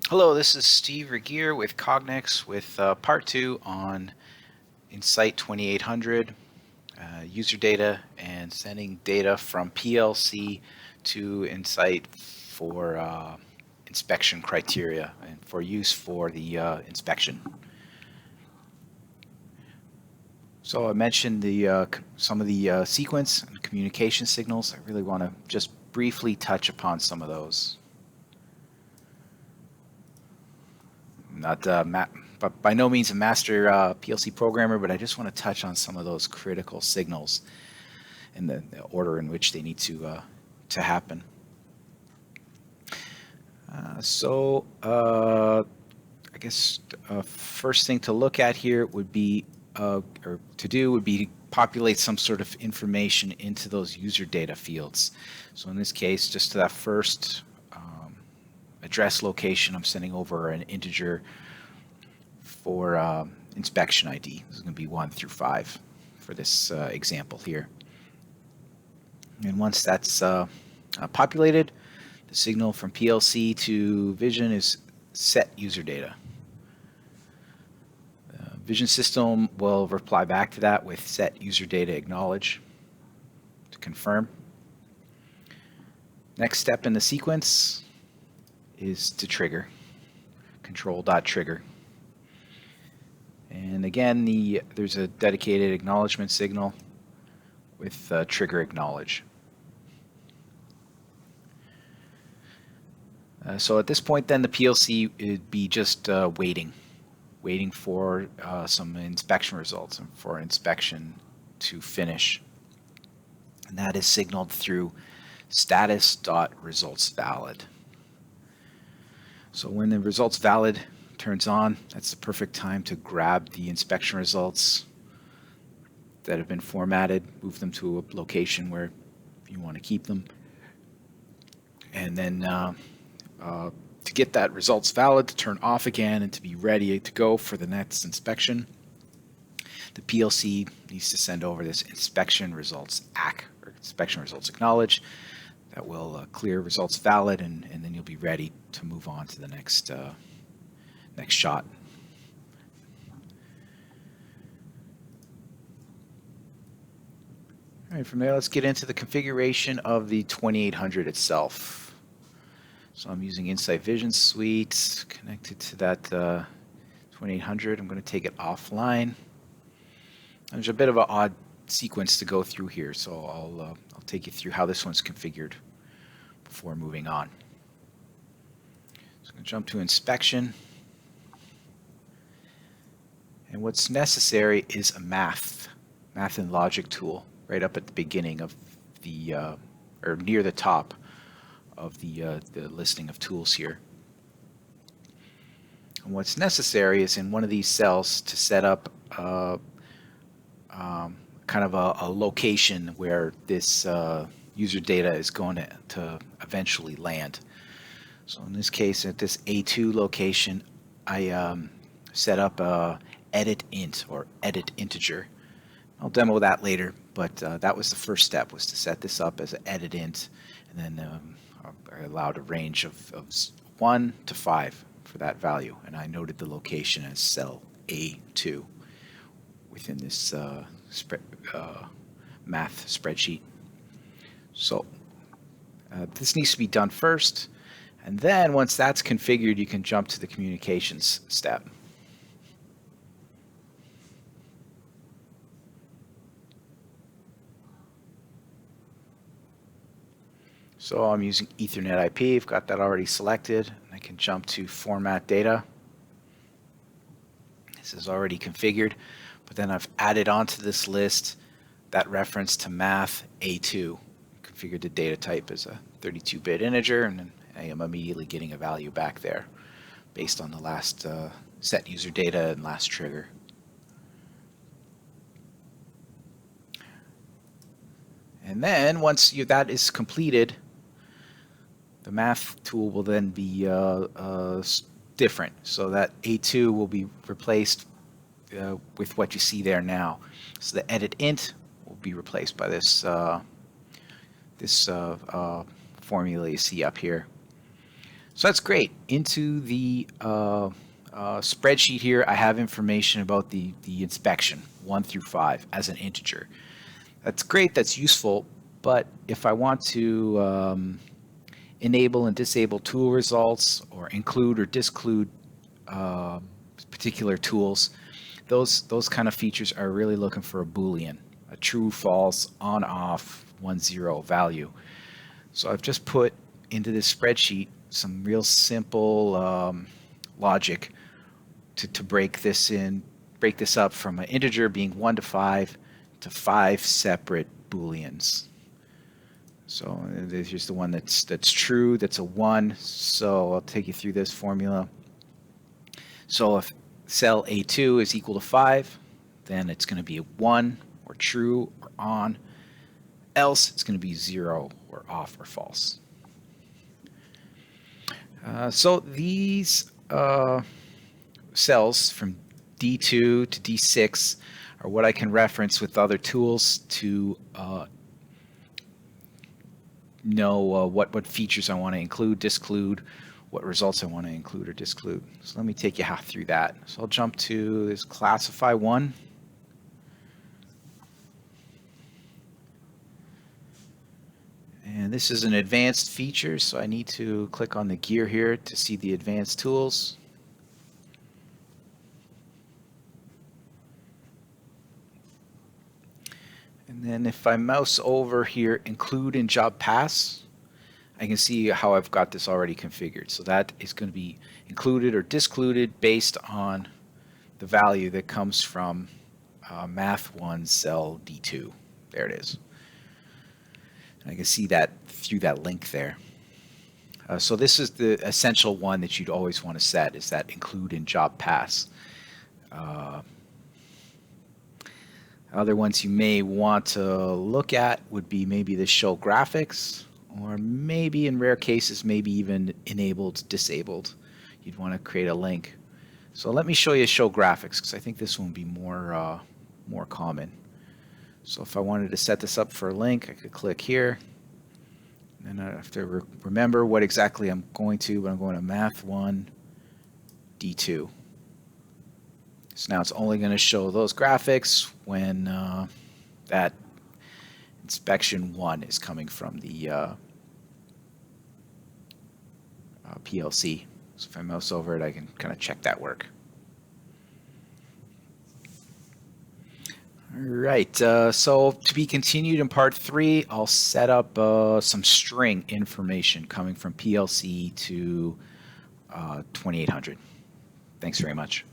Hello, this is Steve Regier with Cognex with part 2 on In-Sight 2800, user data and sending data from PLC to In-Sight for inspection criteria and for use for the inspection. So I mentioned some of the sequence and communication signals. I really want to just briefly touch upon some of those. Not but by no means a master PLC programmer, but I just want to touch on some of those critical signals and the order in which they need to happen. I guess first thing to look at here would be, or to do would be populate some sort of information into those user data fields. So in this case, just to that first address location, I'm sending over an integer for inspection ID. This is going to be 1 through 5 for this example here. And once that's populated, the signal from PLC to Vision is set user data. The Vision system will reply back to that with set user data acknowledge to confirm. Next step in the sequence is to trigger, control.trigger. And again, there's a dedicated acknowledgement signal with trigger acknowledge. So at this point then the PLC would be just waiting for some inspection results and for inspection to finish. And that is signaled through status.resultsValid. So when the results valid turns on, that's the perfect time to grab the inspection results that have been formatted, move them to a location where you want to keep them, and then to get that results valid to turn off again and to be ready to go for the next inspection, the PLC needs to send over this inspection results ACK, or inspection results acknowledge, that will clear results valid, and then you'll be ready to move on to the next shot. All right, from there, let's get into the configuration of the 2800 itself. So I'm using In-Sight Vision Suite connected to that 2800. I'm going to take it offline. There's a bit of an odd sequence to go through here, so I'll take you through how this one's configured before moving on. So I'm going to jump to inspection. And what's necessary is a math and logic tool right up at the beginning of the, or near the top of the listing of tools here. And what's necessary is in one of these cells to set up kind of a location where this user data is going to eventually land. So in this case, at this A2 location, I set up a edit int or edit integer. I'll demo that later, but that was the first step, was to set this up as an edit int, and then I allowed a range of 1 to 5 for that value, and I noted the location as cell A2 within this math spreadsheet. So this needs to be done first, and then once that's configured, you can jump to the communications step. So I'm using Ethernet IP. I've got that already selected. I can jump to Format Data. This is already configured, but then I've added onto this list that reference to math A2. Configured the data type as a 32-bit integer, and then I am immediately getting a value back there based on the last set user data and last trigger. And then once that is completed, the math tool will then be different. So that A2 will be replaced with what you see there now. So the edit int will be replaced by this formula you see up here. So that's great. Into the spreadsheet here, I have information about the inspection, 1 through 5, as an integer. That's great, that's useful, but if I want to enable and disable tool results or include or disclude particular tools, those kind of features are really looking for a Boolean, a true, false, on, off, 1, 0 value. So I've just put into this spreadsheet some real simple logic to break this up from an integer being 1 to 5 to 5 separate Booleans. So here's the one that's true, that's a 1. So I'll take you through this formula. So if cell A2 is equal to 5, then it's going to be a 1 or true or on. Else it's going to be 0 or off or false. So these cells from D2 to D6 are what I can reference with other tools to know what features I want to include, disclude, what results I want to include or disclude. So let me take you through that. So I'll jump to this classify one. And this is an advanced feature, so I need to click on the gear here to see the advanced tools. And then if I mouse over here, include in job pass, I can see how I've got this already configured. So that is going to be included or discluded based on the value that comes from math 1 cell D2. There it is. I can see that through that link there. So this is the essential one that you'd always want to set, is that include in job pass. Other ones you may want to look at would be maybe the show graphics, or maybe in rare cases, maybe even enabled, disabled. You'd want to create a link. So let me show you show graphics, because I think this one would be more common. So if I wanted to set this up for a link, I could click here. And I have to remember what exactly I'm going to, but I'm going to math 1 D2. So now it's only going to show those graphics when that inspection 1 is coming from the PLC. So if I mouse over it, I can kind of check that work. All right, so to be continued in part 3, I'll set up some string information coming from PLC to 2800. Thanks very much.